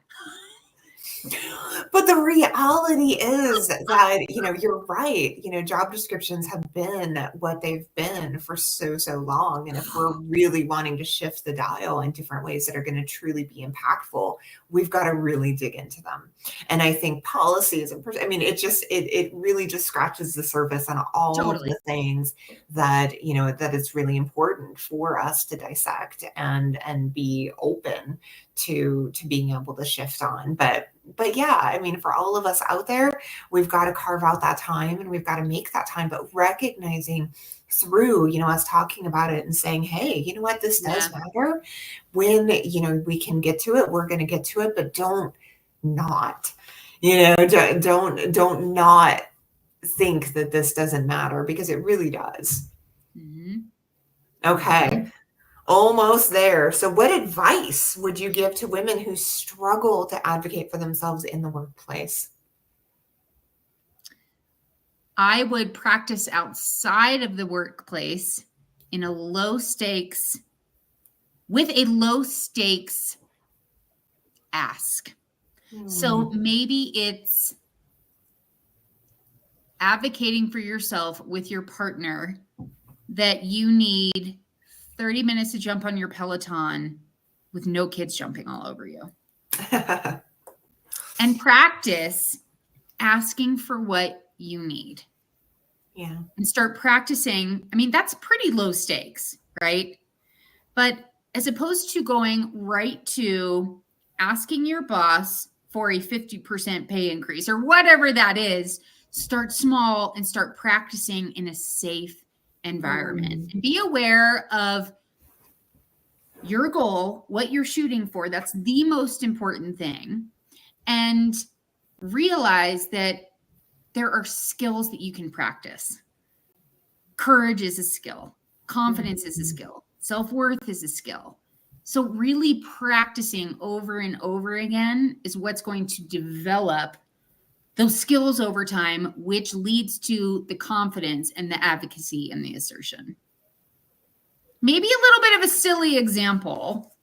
But the reality is that, you're right. Job descriptions have been what they've been for so, so long. And if we're really wanting to shift the dial in different ways that are going to truly be impactful, we've got to really dig into them. And I think policies, it really just scratches the surface on all of the things that, that it's really important for us to dissect and be open to being able to shift on. But yeah, I mean, for all of us out there, we've got to carve out that time and we've got to make that time, but recognizing through, us talking about it and saying, hey, you know what, this does matter. When, we can get to it, we're going to get to it, but don't not think that this doesn't matter, because it really does. Okay. Almost there. So what advice would you give to women who struggle to advocate for themselves in the workplace? I would practice outside of the workplace in a low stakes, with a low stakes ask. So maybe it's advocating for yourself with your partner that you need 30 minutes to jump on your Peloton with no kids jumping all over you. And practice asking for what you need. Yeah. And start practicing. I mean, that's pretty low stakes, right? But as opposed to going right to asking your boss for a 50% pay increase or whatever that is, start small and start practicing in a safe environment. And be aware of your goal, what you're shooting for. That's the most important thing. And realize that there are skills that you can practice. Courage is a skill. Confidence is a skill. Self-worth is a skill. So really practicing over and over again is what's going to develop those skills over time, which leads to the confidence and the advocacy and the assertion. maybe a little bit of a silly example.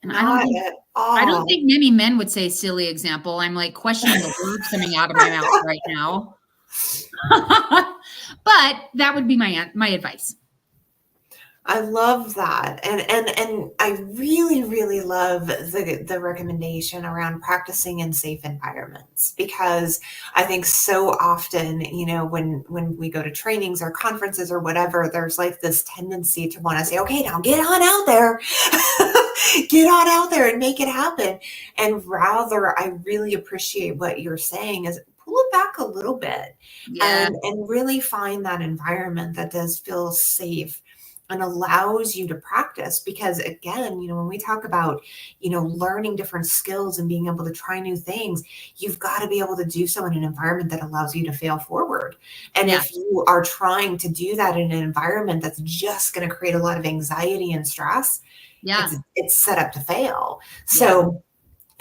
And Not at I don't all. think many men would say silly example. I'm like questioning the words coming out of my mouth right now. But that would be my advice. I love that. And I really, really love the recommendation around practicing in safe environments, because I think so often, when we go to trainings or conferences or whatever, there's like this tendency to want to say, okay, now get on out there. Get on out there and make it happen. And rather, I really appreciate what you're saying is pull it back a little bit Yeah. and really find that environment that does feel safe and allows you to practice. Because again, when we talk about, learning different skills and being able to try new things, you've got to be able to do so in an environment that allows you to fail forward. And Yeah. if you are trying to do that in an environment that's just going to create a lot of anxiety and stress, Yeah. it's set up to fail. So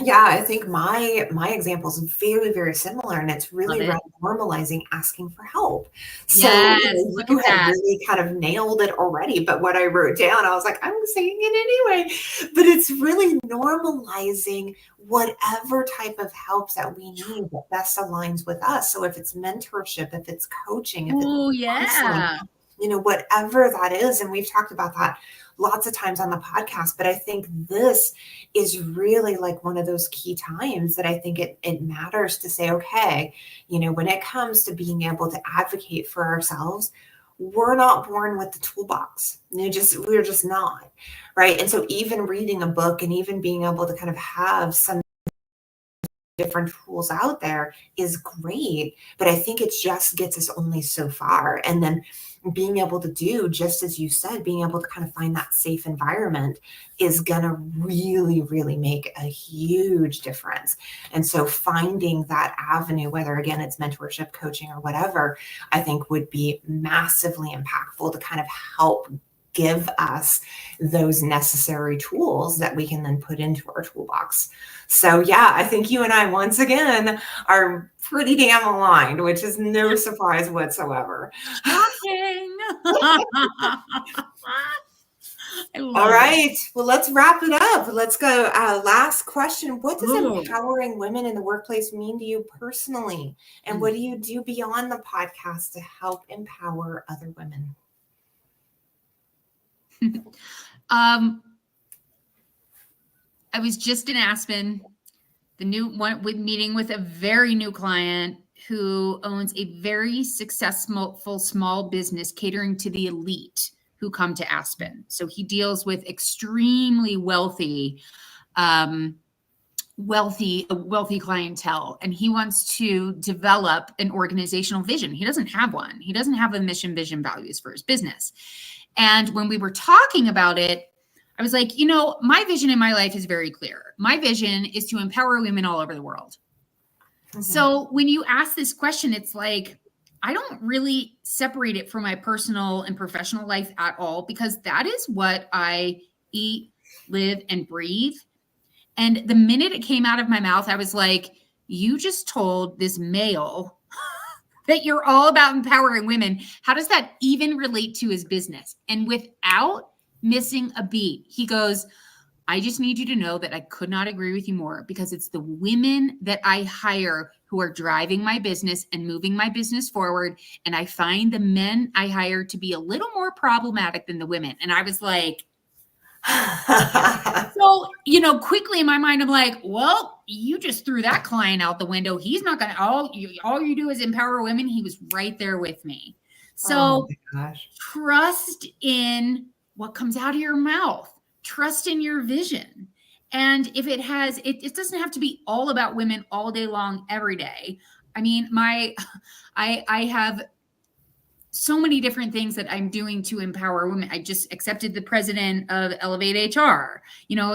yeah, I think my example is very, very similar, and it's really Love it. around normalizing asking for help. So Yes. Look you at had that. really kind of nailed it already, but what I wrote down, I was like, I'm saying it anyway. But it's really normalizing whatever type of help that we need that best aligns with us. So if it's mentorship, if it's coaching, if it's Oh, counseling, yeah. whatever that is. And we've talked about that lots of times on the podcast, but I think this is really like one of those key times that I think it matters to say, okay, when it comes to being able to advocate for ourselves, we're not born with the toolbox. We're just not. Right. And so even reading a book and even being able to kind of have some different tools out there is great, but I think it just gets us only so far. And then being able to do, just as you said, being able to kind of find that safe environment is going to really, really make a huge difference. And so finding that avenue, whether again, it's mentorship, coaching, or whatever, I think would be massively impactful to kind of help give us those necessary tools that we can then put into our toolbox. So yeah, I think you and I, once again, are pretty damn aligned, which is no surprise whatsoever. Shocking. I love All right. it. Well, let's wrap it up. Let's go. Last question. What does Ooh. empowering women in the workplace mean to you personally? And what do you do beyond the podcast to help empower other women? I was just in Aspen, the new one with meeting with a very new client who owns a very successful small business catering to the elite who come to Aspen. So he deals with extremely wealthy clientele, and he wants to develop an organizational vision. He doesn't have one. He doesn't have a mission, vision, values for his business. And when we were talking about it, I was like, my vision in my life is very clear. My vision is to empower women all over the world. Mm-hmm. So when you ask this question, it's like, I don't really separate it from my personal and professional life at all, because that is what I eat, live, and breathe. And the minute it came out of my mouth, I was like, you just told this male that you're all about empowering women. How does that even relate to his business? And without missing a beat, he goes, I just need you to know that I could not agree with you more, because it's the women that I hire who are driving my business and moving my business forward. And I find the men I hire to be a little more problematic than the women. And I was like, so, quickly in my mind, I'm like, well, you just threw that client out the window. He's not going to, all you do is empower women. He was right there with me. So trust in what comes out of your mouth, trust in your vision. And if it has, it doesn't have to be all about women all day long, every day. I mean, I have so many different things that I'm doing to empower women. I just accepted the president of Elevate HR.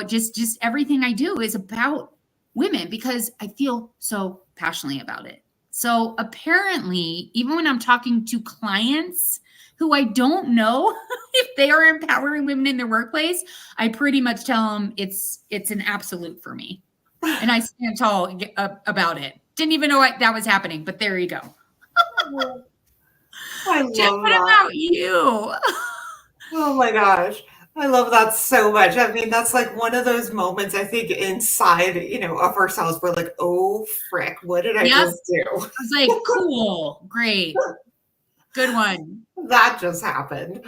Just everything I do is about women, because I feel so passionately about it. So apparently, even when I'm talking to clients who I don't know if they are empowering women in their workplace, I pretty much tell them it's an absolute for me. And I stand tall about it. Didn't even know that was happening, but there you go. I love Jen, what that. about you? Oh my gosh. I love that so much. I mean, that's like one of those moments I think inside, of ourselves. We're like, oh, frick, what did I Yep. just do? I was like, cool, great, good one. That just happened.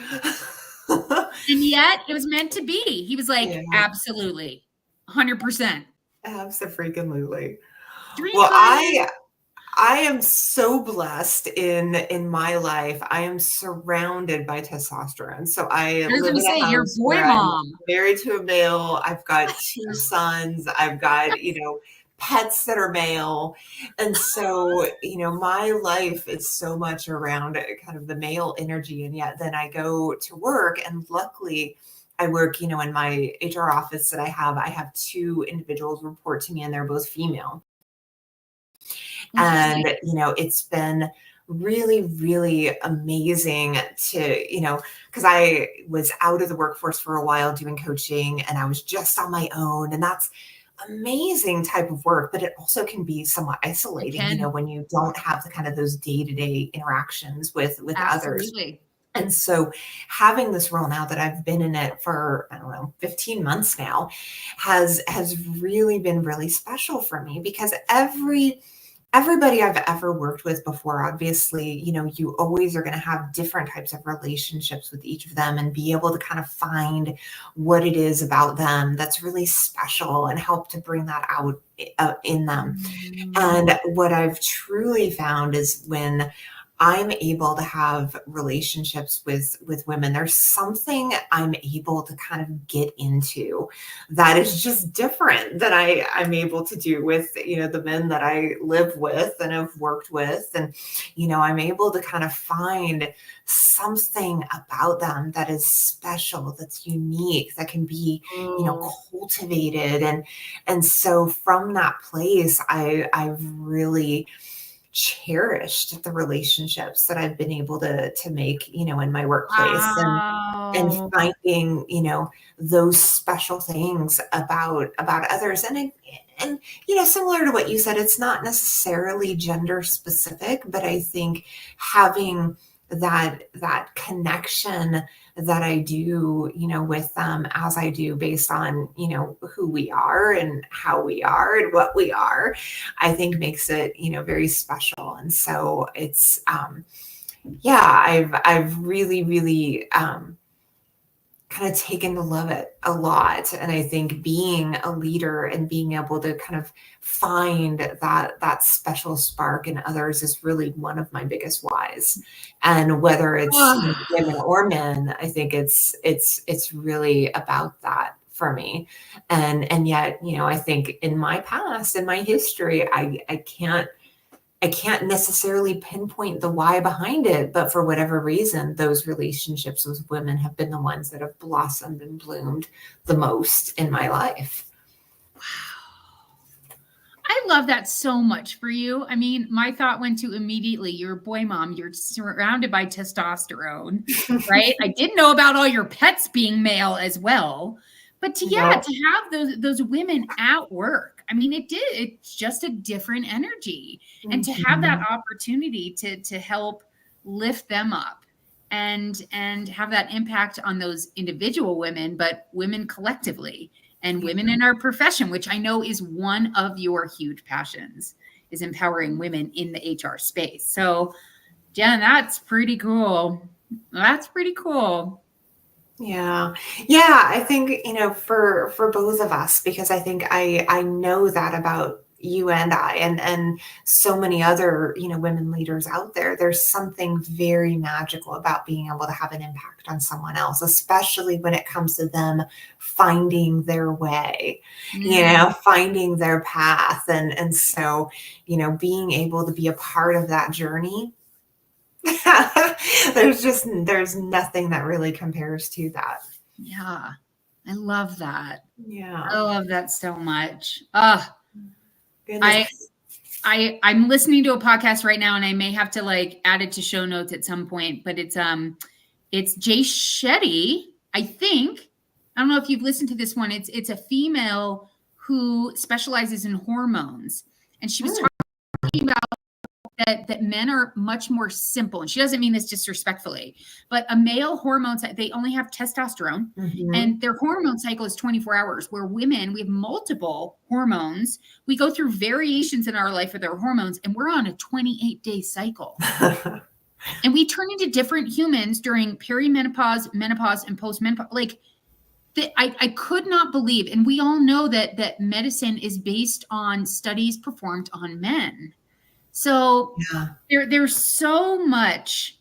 And yet it was meant to be. He was like, Yeah, absolutely, 100%. absolutely. Dream Well, client. I am so blessed in my life. I am surrounded by testosterone. So I I was live going to in say, a you're house boy where I'm mom. married to a male. I've got two sons. I've got, pets that are male. And so, my life is so much around kind of the male energy. And yet then I go to work, and luckily I work, in my HR office that I have two individuals report to me, and they're both female. Interesting. And, it's been really, really amazing to, because I was out of the workforce for a while doing coaching, and I was just on my own. And that's amazing type of work, but it also can be somewhat It isolating, can. when you don't have the kind of those day-to-day interactions with others. Absolutely. And so having this role now that I've been in it for, I don't know, 15 months now has really been really special for me, because everybody I've ever worked with before, obviously, you always are going to have different types of relationships with each of them, and be able to kind of find what it is about them that's really special and help to bring that out in them. Mm. And what I've truly found is when I'm able to have relationships with women, there's something I'm able to kind of get into that is just different than I'm able to do with, the men that I live with and have worked with. And, I'm able to kind of find something about them that is special, that's unique, that can be, Oh, cultivated. And so from that place, I've really cherished the relationships that I've been able to make, in my workplace, and wow. finding, those special things about others. And similar to what you said, it's not necessarily gender specific, but I think having that connection that I do, with them as I do, based on, who we are and how we are and what we are, I think makes it, very special. And so it's, yeah, I've really, really, kind of taken to love it a lot. And I think being a leader and being able to kind of find that special spark in others is really one of my biggest whys. And whether it's, Oh, women or men, I think it's really about that for me. And yet, I think in my past, in my history, I can't necessarily pinpoint the why behind it, but for whatever reason, those relationships with women have been the ones that have blossomed and bloomed the most in my life. I love that so much for you. I mean, my thought went to immediately, you're a boy mom, you're surrounded by testosterone, right? I didn't know about all your pets being male as well. But Yeah. to have those women at work, I mean, it's just a different energy. And to have that Mhm. opportunity to help lift them up and have that impact on those individual women, but women collectively and Yeah. women in our profession, which I know is one of your huge passions, is empowering women in the HR space. So, Jen, that's pretty cool. That's pretty cool. Yeah. Yeah, I think, for both of us, because I think I know that about you and I, and so many other, women leaders out there. There's something very magical about being able to have an impact on someone else, especially when it comes to them finding their way, Mm, finding their path. And so, being able to be a part of that journey, there's nothing that really compares to that. yeah, I love that. I Yeah. love that so much. Goodness. I I'm listening to a podcast right now, and I may have to like add it to show notes at some point. But it's Jay Shetty, I think. I don't know if you've listened to this one. It's a female who specializes in hormones, and she was Mm, talking about that men are much more simple. And she doesn't mean this disrespectfully, but a male hormone, they only have testosterone and their hormone cycle is 24 hours, where women, we have multiple hormones. We go through variations in our life with our hormones, and we're on a 28-day cycle. And we turn into different humans during perimenopause, menopause, and postmenopause. Like, I could not believe, and we all know that medicine is based on studies performed on men. So there's so much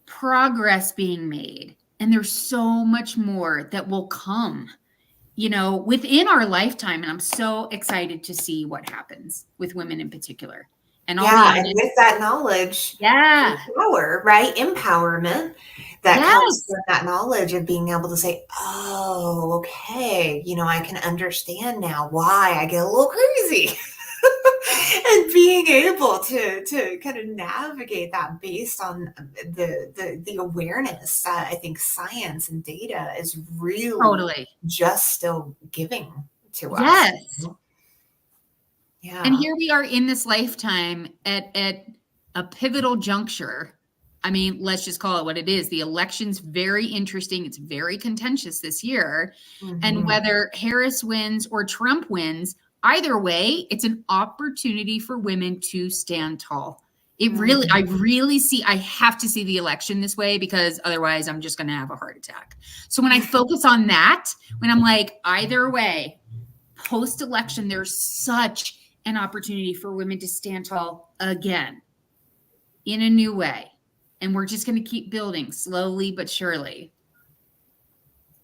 progress being made, and there's so much more that will come, within our lifetime. And I'm so excited to see what happens with women in particular. And and with that knowledge, power, right? Empowerment that comes from that knowledge of being able to say, oh, okay, I can understand now why I get a little crazy. And being able to kind of navigate that based on the awareness that I think science and data is really just still giving to us. Yes. Yeah. And here we are in this lifetime at a pivotal juncture. I mean, let's just call it what it is. The election's very interesting. It's very contentious this year. And whether Harris wins or Trump wins, either way, it's an opportunity for women to stand tall. I have to see the election this way, because otherwise I'm just going to have a heart attack. So when I focus on that, when I'm like, either way, post-election, there's such an opportunity for women to stand tall again in a new way. And we're just going to keep building slowly but surely.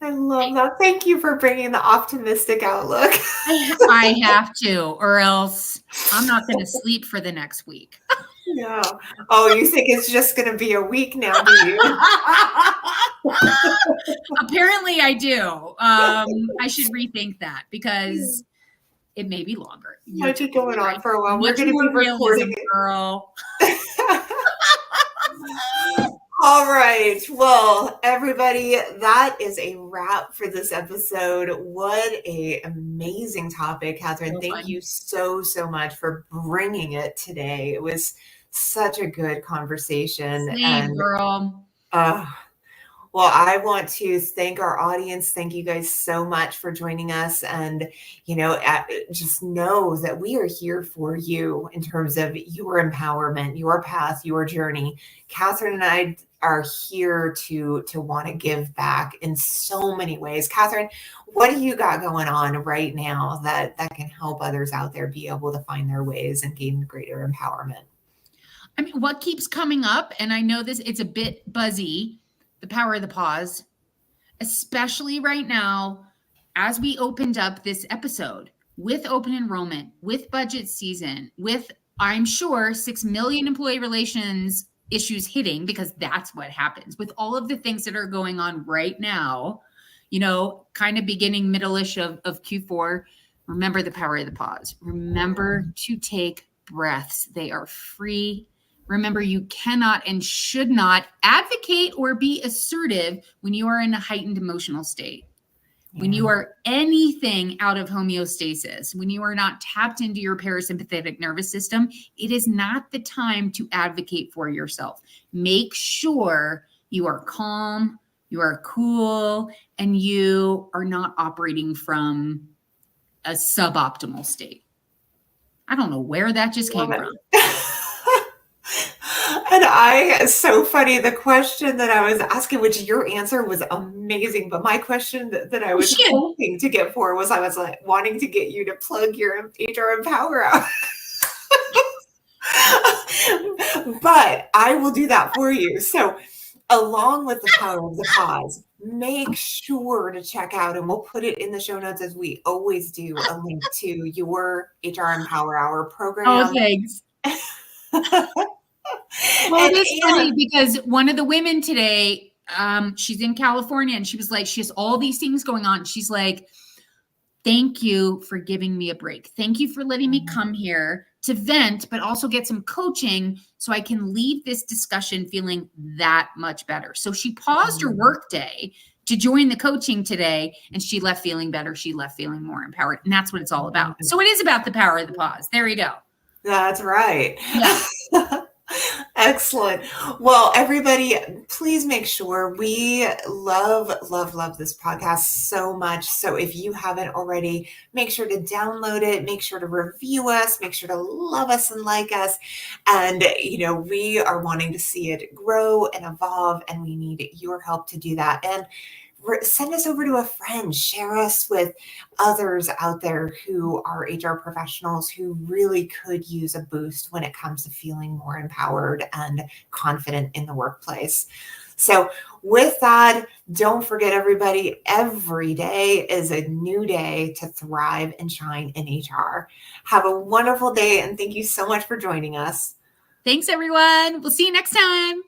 I love that. Thank you for bringing the optimistic outlook. I have to, or else I'm not going to sleep for the next week. Yeah. Oh, you think it's just going to be a week now, do you? Apparently I do. I should rethink that, because it may be longer. Might be going on for a while. We're going to be recording it. Girl. All right. Well, everybody, that is a wrap for this episode. What an amazing topic, Katherine. Thank you so much for bringing it today. It was such a good conversation. Same, girl. Well, I want to thank our audience. Thank you guys so much for joining us. And, just know that we are here for you in terms of your empowerment, your path, your journey. Katherine and I are here to want to give back in so many ways. Katherine, what do you got going on right now that can help others out there be able to find their ways and gain greater empowerment? I mean, what keeps coming up, and I know it's a bit buzzy, the power of the pause, especially right now, as we opened up this episode with open enrollment, with budget season, with, I'm sure, 6 million employee relations issues hitting, because that's what happens with all of the things that are going on right now, kind of beginning middle-ish of Q4. Remember the power of the pause. Remember to take breaths. They are free. Remember, you cannot and should not advocate or be assertive when you are in a heightened emotional state. When you are anything out of homeostasis, when you are not tapped into your parasympathetic nervous system, it is not the time to advocate for yourself. Make sure you are calm, you are cool, and you are not operating from a suboptimal state. I don't know where that just came from. And it's so funny, the question that I was asking, which your answer was amazing, but my question that I was hoping to get for was, I was like wanting to get you to plug your HR Empower out. But I will do that for you. So along with the power of the pause, make sure to check out, and we'll put it in the show notes as we always do, a link to your HR Empower Hour program. Oh, thanks. Well, it is funny because one of the women today, she's in California, and she was like, she has all these things going on. She's like, thank you for giving me a break. Thank you for letting me come here to vent, but also get some coaching so I can leave this discussion feeling that much better. So she paused her work day to join the coaching today, and she left feeling better. She left feeling more empowered. And that's what it's all about. So it is about the power of the pause. There you go. That's right. Yeah. Excellent. Well, everybody, please make sure we love, love, love this podcast so much. So if you haven't already, make sure to download it, make sure to review us, make sure to love us and like us. And, we are wanting to see it grow and evolve, and we need your help to do that. And send us over to a friend, share us with others out there who are HR professionals who really could use a boost when it comes to feeling more empowered and confident in the workplace. So, with that, don't forget, everybody, every day is a new day to thrive and shine in HR. Have a wonderful day, and thank you so much for joining us. Thanks, everyone. We'll see you next time.